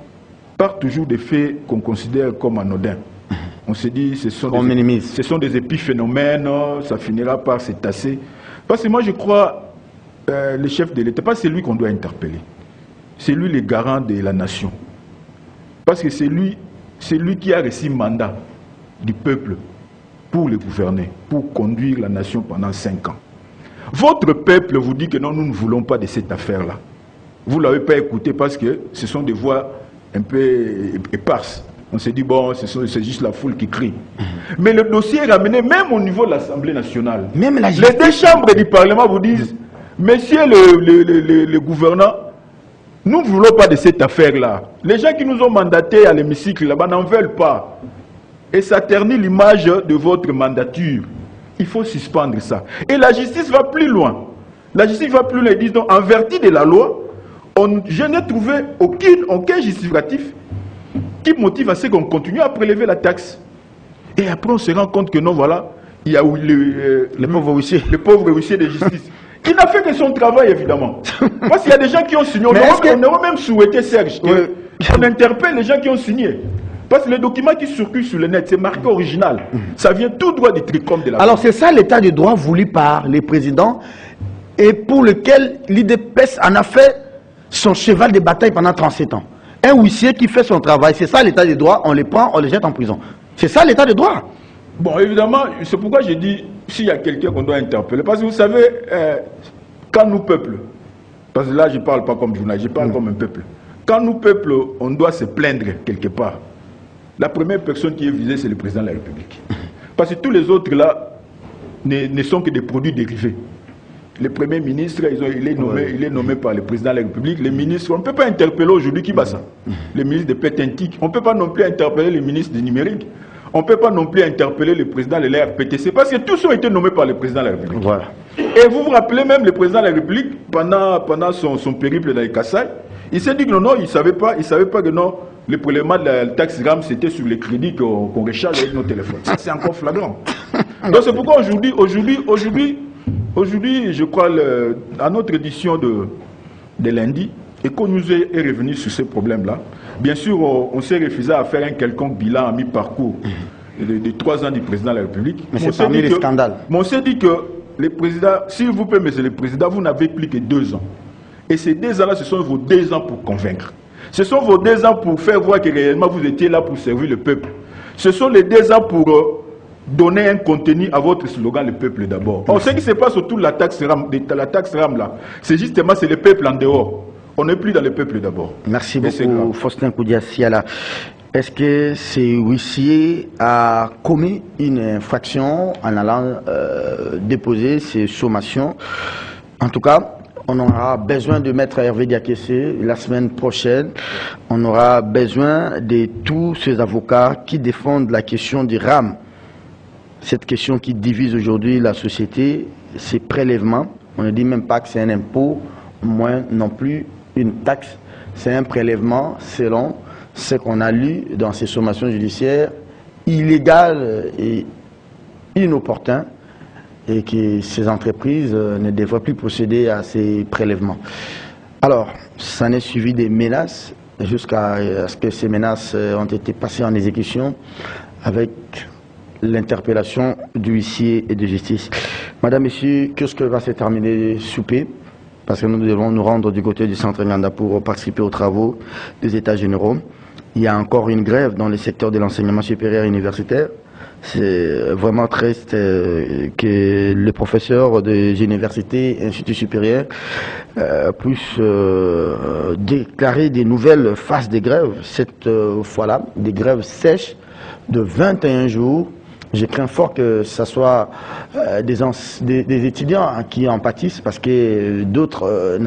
part toujours des faits qu'on considère comme anodins. On se dit, ce sont des épiphénomènes, ça finira par se tasser. Parce que moi, je crois, le chef de l'État, pas c'est lui qu'on doit interpeller. C'est lui le garant de la nation. Parce que c'est lui qui a reçu mandat du peuple pour le gouverner, pour conduire la nation pendant 5 ans. Votre peuple vous dit que non, nous ne voulons pas de cette affaire-là. Vous ne l'avez pas écouté parce que ce sont des voix un peu éparses. On s'est dit, bon, c'est juste la foule qui crie. Mais le dossier est ramené même au niveau de l'Assemblée nationale. Même la les 2 chambres du Parlement vous disent, messieurs le gouverneur, nous ne voulons pas de cette affaire-là. Les gens qui nous ont mandatés à l'hémicycle là-bas n'en veulent pas. et ça ternit l'image de votre mandature. Il faut suspendre ça. Et la justice va plus loin. La justice va plus loin. Ils disent donc, en vertu de la loi, je n'ai trouvé aucun justificatif qui motive à ce qu'on continue à prélever la taxe. Et après, on se rend compte que non, voilà, il y a le pauvre huissier de justice. Il n'a fait que son travail, évidemment. Parce qu'il y a des gens qui ont signé. On aurait même souhaité, Serge, qu'on interpelle les gens qui ont signé. Parce que le document qui circule sur le net, c'est marqué original. Ça vient tout droit du TRICOM de la... Alors c'est ça l'état de droit voulu par les présidents et pour lequel l'IDPS en a fait son cheval de bataille pendant 37 ans. Un huissier qui fait son travail, c'est ça l'état de droit, on les prend, on les jette en prison. C'est ça l'état de droit. Bon, évidemment, c'est pourquoi j'ai dit, s'il y a quelqu'un qu'on doit interpeller, parce que vous savez, quand nous, peuple, parce que là je ne parle pas comme journaliste, je parle comme un peuple, quand nous, peuple, on doit se plaindre quelque part, la première personne qui est visée, c'est le président de la République. Parce que tous les autres, là, ne sont que des produits dérivés. Le Premier ministre, il est nommé par le président de la République. Les ministres, on ne peut pas interpeller aujourd'hui qui bat ça. Le ministre de Pétentique, on ne peut pas non plus interpeller le ministre du numérique. On ne peut pas non plus interpeller le président de la RPTC, parce que tous ont été nommés par le président de la République. Voilà. Et vous vous rappelez même le président de la République, pendant son périple dans les Kassai, il s'est dit que non, il ne savait pas que non, le prélèvement de la taxe RAM, c'était sur les crédits qu'on recharge avec nos téléphones. Ça, c'est encore flagrant. Donc c'est pourquoi aujourd'hui, je crois, à notre édition de lundi, et qu'on nous est revenu sur ces problèmes-là, bien sûr, on s'est refusé à faire un quelconque bilan à mi-parcours de 3 ans du président de la République. Mais c'est parmi les scandales. Mais on s'est dit que le président, s'il vous plaît, monsieur le président, vous n'avez plus que 2 ans. Et ces 2 ans-là, ce sont vos 2 ans pour convaincre. Ce sont vos 2 ans pour faire voir que réellement vous étiez là pour servir le peuple. Ce sont les 2 ans pour donner un contenu à votre slogan, le peuple d'abord. Or, ce qui se passe autour de la taxe RAM là, c'est justement le peuple en dehors. On n'est plus dans le peuple d'abord. Merci beaucoup, Faustin Koudia-Siala. Est-ce que ce huissier a commis une infraction en allant déposer ses sommations? En tout cas, on aura besoin de Maître Hervé Diakessé la semaine prochaine. On aura besoin de tous ces avocats qui défendent la question du RAM. Cette question qui divise aujourd'hui la société, ces prélèvements. On ne dit même pas que c'est un impôt, moins non plus une taxe. C'est un prélèvement selon ce qu'on a lu dans ces sommations judiciaires, illégal et inopportun, et que ces entreprises ne devraient plus procéder à ces prélèvements. Alors, ça n'est suivi des menaces, jusqu'à ce que ces menaces ont été passées en exécution avec l'interpellation du huissier et de justice. Madame, Messieurs, qu'est-ce que va se terminer souper? Parce que nous devons nous rendre du côté du centre Nganda pour participer aux travaux des États généraux. Il y a encore une grève dans le secteur de l'enseignement supérieur universitaire. C'est vraiment triste que les professeurs des universités et instituts supérieurs puissent déclarer des nouvelles phases de grève. Cette fois-là, des grèves sèches de 21 jours. Je crains fort que ce soit des étudiants qui en pâtissent parce que d'autres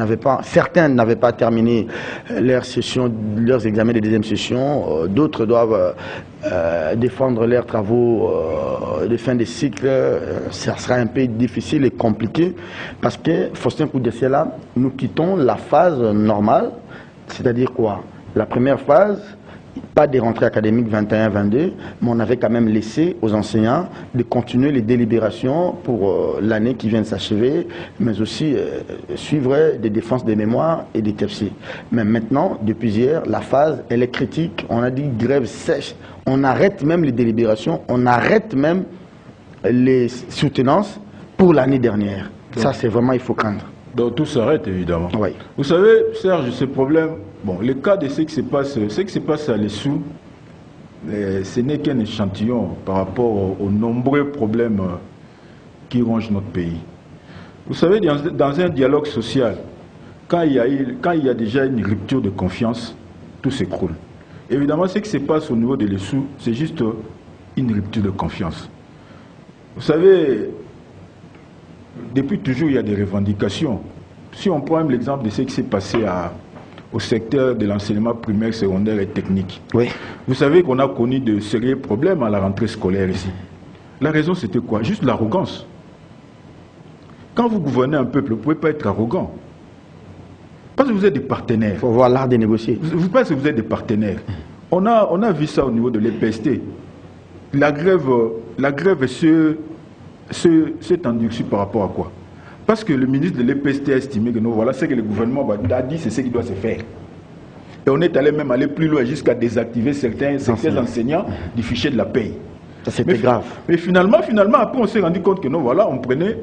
certains n'avaient pas terminé leurs examens de deuxième session, d'autres doivent défendre leurs travaux de fin de cycle. Ça sera un peu difficile et compliqué parce que, Faustin Koudia-Siala, nous quittons la phase normale, c'est-à-dire quoi? La première phase, pas des rentrées académiques 21-22, mais on avait quand même laissé aux enseignants de continuer les délibérations pour l'année qui vient de s'achever, mais aussi suivre des défenses des mémoires et des TFC. Mais maintenant, depuis hier, la phase, elle est critique. On a dit grève sèche. On arrête même les délibérations, on arrête même les soutenances pour l'année dernière. Ça, c'est vraiment, il faut craindre. Donc tout s'arrête évidemment. Oui. Vous savez, Serge, ce problème, bon, le cas de ce qui se passe à l'ESSOU, ce n'est qu'un échantillon par rapport aux nombreux problèmes qui rongent notre pays. Vous savez, dans un dialogue social, quand il y a déjà une rupture de confiance, tout s'écroule. Évidemment, ce qui se passe au niveau de l'ESSOU, c'est juste une rupture de confiance. Vous savez, depuis toujours, il y a des revendications. Si on prend même l'exemple de ce qui s'est passé au secteur de l'enseignement primaire, secondaire et technique. Oui. Vous savez qu'on a connu de sérieux problèmes à la rentrée scolaire ici. La raison, c'était quoi? Juste l'arrogance. Quand vous gouvernez un peuple, vous ne pouvez pas être arrogant. Parce que vous êtes des partenaires. Il faut avoir l'art de négocier. Vous pensez que vous êtes des partenaires. On a vu ça au niveau de l'EPST. La grève s'est endurcie par rapport à quoi? Parce que le ministre de l'EPST a estimé que non, voilà ce que le gouvernement a dit, c'est ce qui doit se faire. Et on est allé même aller plus loin jusqu'à désactiver certains enseignants du fichier de la paye. Ça, c'était grave. Mais finalement, après, on s'est rendu compte que non, voilà, on prenait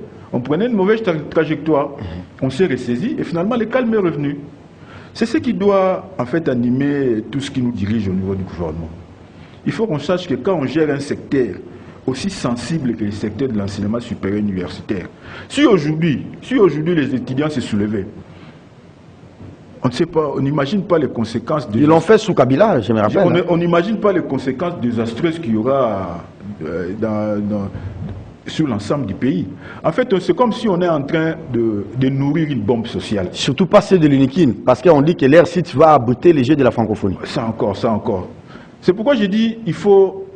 une mauvaise trajectoire. On s'est ressaisi et finalement, le calme est revenu. C'est ce qui doit, en fait, animer tout ce qui nous dirige au niveau du gouvernement. Il faut qu'on sache que quand on gère un secteur aussi sensible que le secteur de l'enseignement supérieur universitaire, si aujourd'hui les étudiants se soulevaient, on ne sait pas, on n'imagine pas les conséquences. Ils l'ont fait sous Kabila, je me rappelle. On n'imagine pas les conséquences désastreuses qu'il y aura sur l'ensemble du pays. En fait, c'est comme si on est en train de nourrir une bombe sociale. Surtout pas ceux de l'UNIKIN, parce qu'on dit que leur site va abriter les Jeux de la francophonie. Ça encore. C'est pourquoi j'ai dit, il faut...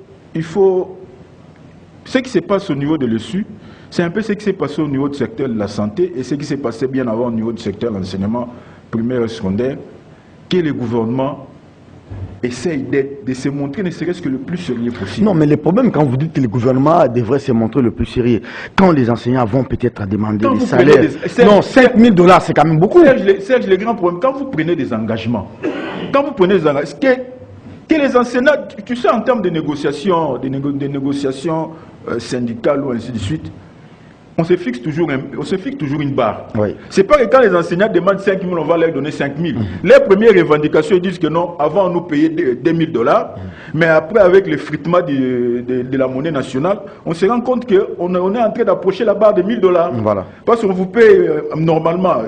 Ce qui se passe au niveau de l'ESU, c'est un peu ce qui s'est passé au niveau du secteur de la santé et ce qui s'est passé bien avant au niveau du secteur de l'enseignement primaire et secondaire, que le gouvernement essaye de se montrer ne serait-ce que le plus sérieux possible. Non, mais le problème, quand vous dites que le gouvernement devrait se montrer le plus sérieux, quand les enseignants vont peut-être demander des salaires... Non, 5 000 $, c'est quand même beaucoup. Serge, le grand problème, quand vous prenez des engagements, que les enseignants, tu sais, en termes de négociations, syndicales ou ainsi de suite, on se fixe toujours une barre. Oui. C'est pas que quand les enseignants demandent 5 000, on va leur donner 5 000. Les premières revendications, ils disent que non, avant on nous payait 2 000 $, mais après avec l'effritement de la monnaie nationale, on se rend compte qu'on est en train d'approcher la barre de 1 000 $. Voilà. Parce qu'on vous paye normalement,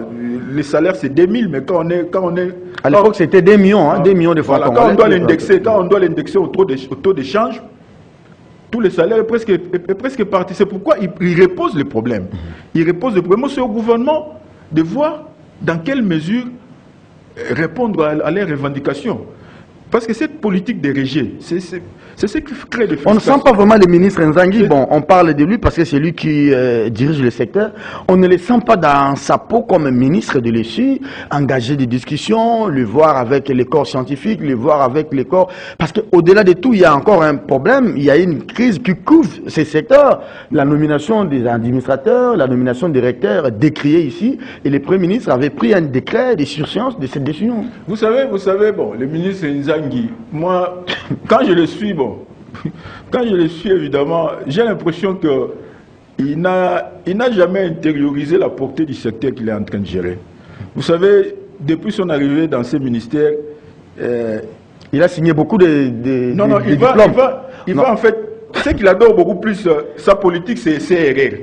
les salaires c'est 2 000, mais quand on est à l'époque c'était 2 millions, 2 millions de francs. Voilà, quand on doit l'indexer au taux d'échange, tous les salaires est presque parti. C'est pourquoi il repose le problème. Il repose le problème. C'est au gouvernement de voir dans quelle mesure répondre à leurs revendications. Parce que cette politique de rejet, c'est ce qui crée des frustrations. On ne sent pas vraiment le ministre Nzangi. Bon, on parle de lui parce que c'est lui qui dirige le secteur. On ne le sent pas dans sa peau comme ministre de l'ESU, engager des discussions, le voir avec les corps scientifiques, le voir avec les corps... Parce qu'au-delà de tout, il y a encore un problème. Il y a une crise qui couvre ces secteurs. La nomination des administrateurs, la nomination des recteurs décriée ici. Et le Premier ministre avait pris un décret de surséance de cette décision. Vous savez, bon, le ministre Nzangi, moi, quand je le suis, évidemment, j'ai l'impression qu'il n'a jamais intériorisé la portée du secteur qu'il est en train de gérer. Vous savez, depuis son arrivée dans ce ministère... il a signé beaucoup de diplômes. Il va en fait... Ce qu'il adore beaucoup plus, sa politique, c'est CRR.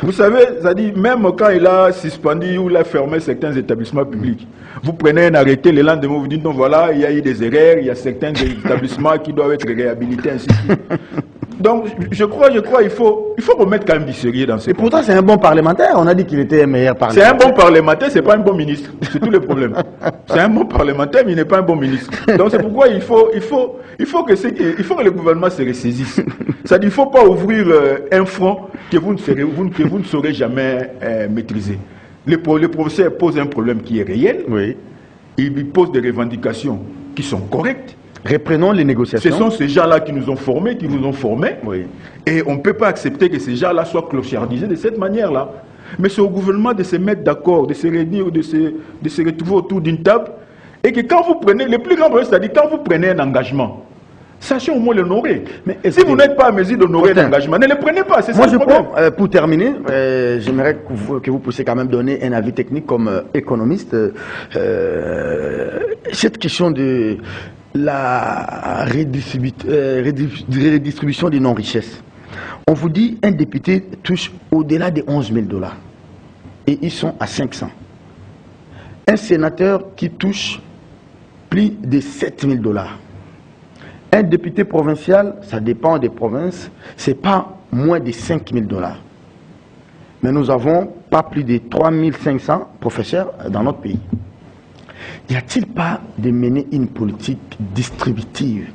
Vous savez, c'est-à-dire, même quand il a suspendu ou il a fermé certains établissements publics, vous prenez un arrêté, le lendemain, vous dites, non, voilà, il y a eu des erreurs, il y a certains établissements qui doivent être réhabilités, ainsi de suite. Donc, je crois, il faut remettre quand même du sérieux dans ces... Et pourtant, c'est un bon parlementaire. On a dit qu'il était un meilleur parlementaire. C'est un bon parlementaire, c'est pas un bon ministre. C'est tout le problème. C'est un bon parlementaire, mais il n'est pas un bon ministre. Donc, c'est pourquoi il faut que le gouvernement se ressaisisse. C'est-à-dire, il ne faut pas ouvrir un front que vous ne saurez jamais maîtriser. Le professeur pose un problème qui est réel. Oui. Il pose des revendications qui sont correctes. Reprenons les négociations. Ce sont ces gens-là qui nous ont formés, Oui. Et on ne peut pas accepter que ces gens-là soient clochardisés de cette manière-là. Mais c'est au gouvernement de se mettre d'accord, de se réunir, de se retrouver autour d'une table. Et que quand vous prenez, le plus grand problème, c'est-à-dire quand vous prenez un engagement, sachez au moins l'honorer. Mais si vous n'êtes pas à mesure d'honorer l'engagement, ne le prenez pas. C'est ça le problème. Pour terminer, j'aimerais que vous puissiez quand même donner un avis technique comme économiste. Cette question de la redistribution des non-richesses. On vous dit un député touche au-delà de 11 000 $. Et ils sont à 500. Un sénateur qui touche plus de 7 000 $. Un député provincial, ça dépend des provinces, c'est pas moins de 5 000 $. Mais nous avons pas plus de 3 500 professeurs dans notre pays. Y a-t-il pas de mener une politique distributive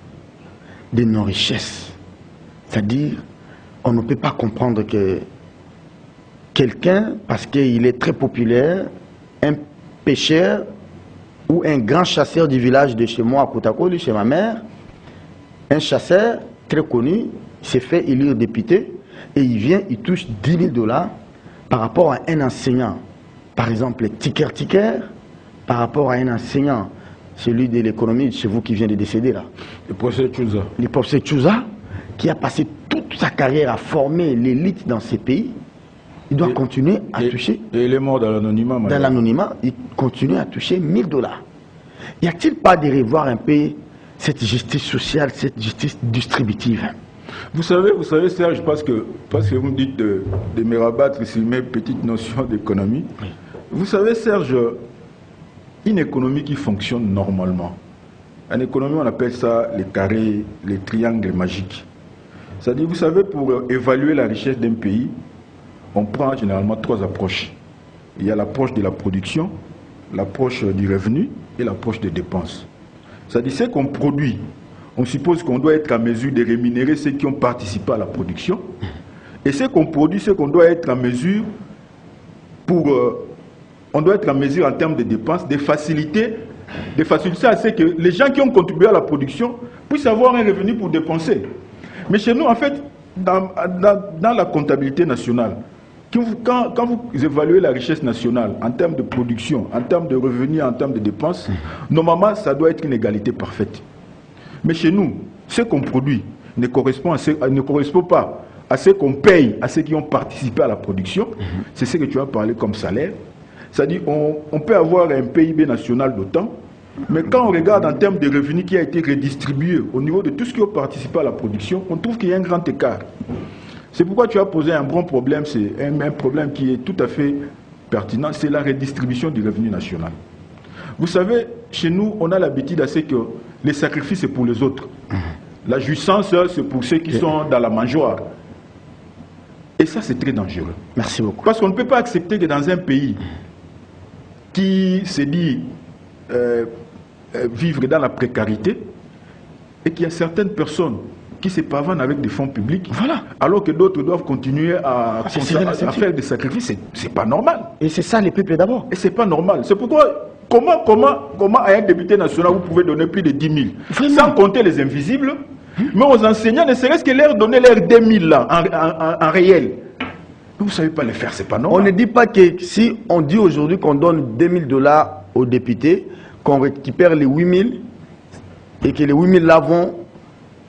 de nos richesses? C'est-à-dire, on ne peut pas comprendre que quelqu'un, parce qu'il est très populaire, un pêcheur ou un grand chasseur du village de chez moi, à Kotakoli, chez ma mère, un chasseur très connu, il s'est fait élire député et il vient, il touche 10 000 $ par rapport à un enseignant. Par exemple, ticker, par rapport à un enseignant, celui de l'économie chez vous qui vient de décéder là. Le professeur Tchouza. Le professeur Tchouza, qui a passé toute sa carrière à former l'élite dans ces pays, il doit continuer à toucher. Et il est mort dans l'anonymat. Dans l'anonymat, il continue à toucher 1 000 $. Y a-t-il pas de revoir un peu cette justice sociale, cette justice distributive? Vous savez, Serge, parce que vous me dites de me rabattre sur mes petites notions d'économie. Oui. Vous savez, Serge, une économie qui fonctionne normalement, en économie, on appelle ça les carrés, les triangles magiques. C'est-à-dire, vous savez, pour évaluer la richesse d'un pays, on prend généralement 3 approches. Il y a l'approche de la production, l'approche du revenu et l'approche des dépenses. C'est-à-dire, ce qu'on produit, on suppose qu'on doit être en mesure de rémunérer ceux qui ont participé à la production. Et ce qu'on produit, c'est qu'on doit être en mesure on doit être en mesure en termes de dépenses, de faciliter à ce que les gens qui ont contribué à la production puissent avoir un revenu pour dépenser. Mais chez nous, en fait, dans la comptabilité nationale, quand vous évaluez la richesse nationale en termes de production, en termes de revenus, en termes de dépenses, normalement, ça doit être une égalité parfaite. Mais chez nous, ce qu'on produit ne correspond pas à ce qu'on paye à ceux qui ont participé à la production. C'est ce que tu as parlé comme salaire. C'est-à-dire on peut avoir un PIB national d'autant, mais quand on regarde en termes de revenus qui a été redistribué au niveau de tout ce qui a participé à la production, on trouve qu'il y a un grand écart. C'est pourquoi tu as posé un bon problème, c'est un problème qui est tout à fait pertinent, c'est la redistribution du revenu national. Vous savez, chez nous, on a l'habitude à ce que les sacrifices, c'est pour les autres. La jouissance, c'est pour ceux qui sont dans la mangeoire. Et ça, c'est très dangereux. Merci beaucoup. Parce qu'on ne peut pas accepter que dans un pays qui se dit vivre dans la précarité et qu'il y a certaines personnes qui se pavanent avec des fonds publics, voilà, alors que d'autres doivent continuer à faire des sacrifices, c'est pas normal. Et c'est ça les peuples d'abord. Et c'est pas normal. C'est pourquoi, comment à un député national vous pouvez donner plus de 10 000 sans compter les invisibles, mais aux enseignants, ne serait-ce que leur donner leurs 2 000 là, en réel. Vous ne savez pas le faire, c'est pas normal. On ne dit pas que si on dit aujourd'hui qu'on donne 2 000 $ aux députés, qu'on récupère les 8 000 et que les 8 000 là vont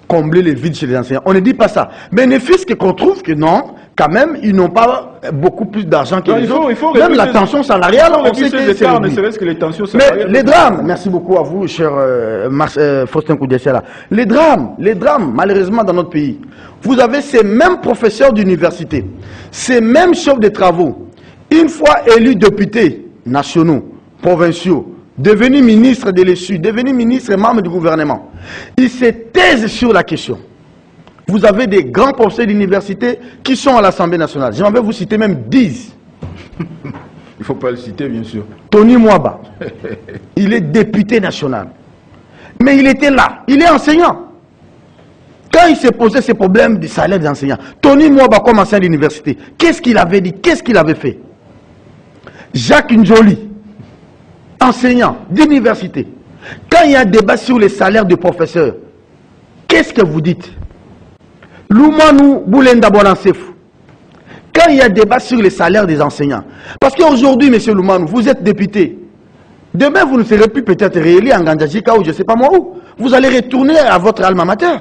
combler les vides chez les enseignants. On ne dit pas ça. Mais ne fût-ce qu'on trouve que non, quand même, ils n'ont pas beaucoup plus d'argent que les autres. Même la tension salariale, on sait que c'est ne serait-ce que les tensions salariales. Mais les drames, merci beaucoup à vous, cher Faustin Koudessiala. Les drames, malheureusement, dans notre pays, vous avez ces mêmes professeurs d'université, ces mêmes chefs de travaux, une fois élus députés nationaux, provinciaux, devenus ministres de l'ESU, devenus ministres et membres du gouvernement, ils se taisent sur la question. Vous avez des grands professeurs d'université qui sont à l'Assemblée nationale. J'aimerais vous citer même 10. Il ne faut pas le citer, bien sûr. Tony Mwaba, il est député national. Mais il était là, il est enseignant. Quand il s'est posé ces problèmes du salaire des enseignants, Tony Mwaba, comme enseignant d'université, qu'est-ce qu'il avait dit, qu'est-ce qu'il avait fait? Jacques Njoli, enseignant d'université, quand il y a un débat sur les salaires des professeurs, qu'est-ce que vous dites? Loumanou Boulenda Bonansef, quand il y a débat sur les salaires des enseignants, parce qu'aujourd'hui, M. Loumanou, vous êtes député, demain vous ne serez plus peut-être réélu en Gandajika ou je ne sais pas moi où, vous allez retourner à votre alma mater.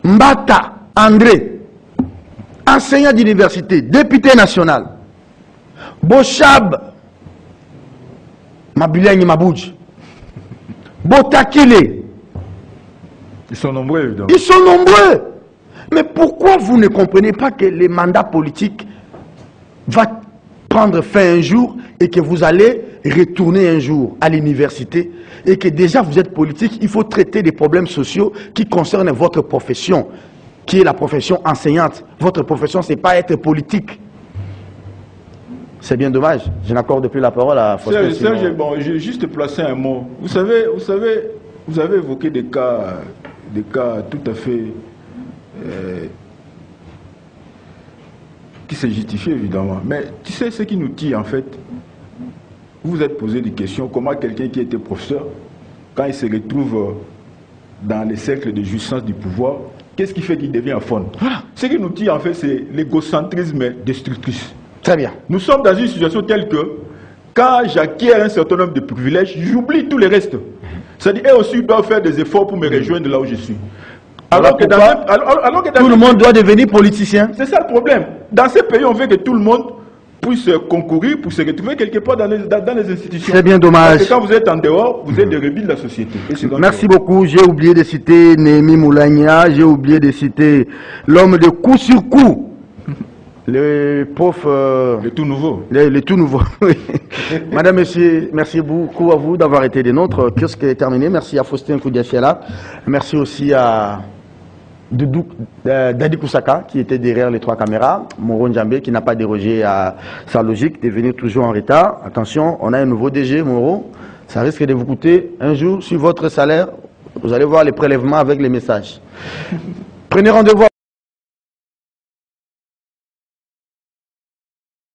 Mbata André, enseignant d'université, député national. Bochab Mabuliani Mabouj, Botakile. Ils sont nombreux, évidemment. Ils sont nombreux. Mais pourquoi vous ne comprenez pas que les mandats politiques vont prendre fin un jour et que vous allez retourner un jour à l'université et que déjà vous êtes politique, il faut traiter des problèmes sociaux qui concernent votre profession, qui est la profession enseignante. Votre profession, ce n'est pas être politique. C'est bien dommage. Je n'accorde plus la parole à Faustin. Serge, bon, j'ai juste placé un mot. Vous avez évoqué des cas tout à fait qui se justifient évidemment. Mais tu sais ce qui nous tire en fait. Vous vous êtes posé des questions. Comment quelqu'un qui était professeur, quand il se retrouve dans les cercles de jouissance du pouvoir, qu'est-ce qui fait qu'il devient faune? Ce qui nous tire en fait, c'est l'égocentrisme destructrice. Très bien. Nous sommes dans une situation telle que, quand j'acquiers un certain nombre de privilèges, j'oublie tout le reste. C'est-à-dire, eux aussi doivent faire des efforts pour me rejoindre là où je suis. Alors que tout le monde doit devenir politicien. C'est ça le problème. Dans ces pays, on veut que tout le monde puisse concourir pour se retrouver quelque part dans les institutions. C'est bien dommage. Parce que quand vous êtes en dehors, vous êtes des rebelles de la société. Merci beaucoup. J'ai oublié de citer Néhémie Moulagna, j'ai oublié de citer l'homme de coup sur coup. Le pauvre... le tout nouveau. Le tout nouveau, oui. Madame, Monsieur, merci beaucoup à vous d'avoir été des nôtres. Kiosque est terminé. Merci à Faustin Koudiafiala. Merci aussi à Dadi Koussaka qui était derrière les 3 caméras. Moro Njambé qui n'a pas dérogé à sa logique de venir toujours en retard. Attention, on a un nouveau DG, Moro. Ça risque de vous coûter un jour sur votre salaire. Vous allez voir les prélèvements avec les messages. Prenez rendez-vous.